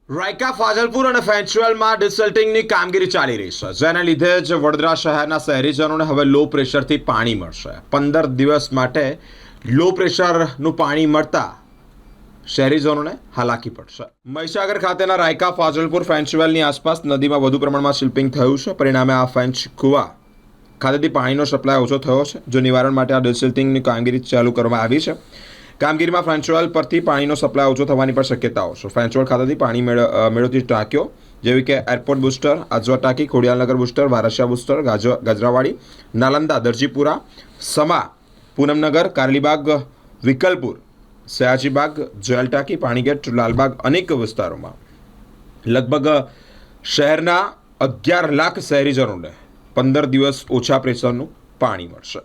રાયકા ફાજલપુર અને ફેન્ચુઅલમાં ડિસલ્ટિંગની કામગીરી ચાલી રહી છે, જેને લીધે જ વડોદરા શહેરના શહેરીજનોને હવે લો પ્રેશરથી પાણી મળશે. 15 દિવસ માટે લો પ્રેશરનું પાણી મળતા શહેરીજનોને હાલાકી પડશે. મહીસાગર ખાતેના રાયકા ફાજલપુર ફેન્ચુઅલની આસપાસ નદીમાં વધુ પ્રમાણમાં શિલ્પિંગ થયું છે. પરિણામે આ ફેન્ચ કુવા ખાતેથી પાણીનો સપ્લાય ઓછો થયો છે. જો નિવારણ માટે આ ડિસલ્ટિંગની કામગીરી ચાલુ કરવામાં આવી છે. કામગીરીમાં ફ્રેન્ચવેલ પરથી પાણીનો સપ્લાય ઓછો થવાની પણ શક્યતાઓ છે. ફ્રેન્ચવેલ ખાતેથી પાણી મેળવતી ટાંકીઓ જેવી કે એરપોર્ટ બુસ્ટર, આજવા ટાંકી, ખોડિયાલનગર બુસ્ટર, વારસિયા બુસ્ટર, ગજરાવાડી, નાલંદા, દરજીપુરા, સમા, પૂનમનગર, કારલીબાગ, વિકલપુર, સયાજીબાગ, જોયલ ટાંકી, પાણીગેટ, લાલબાગ અનેક વિસ્તારોમાં લગભગ શહેરના 11 લાખ શહેરીજનોને 15 દિવસ ઓછા પ્રેશરનું પાણી મળશે.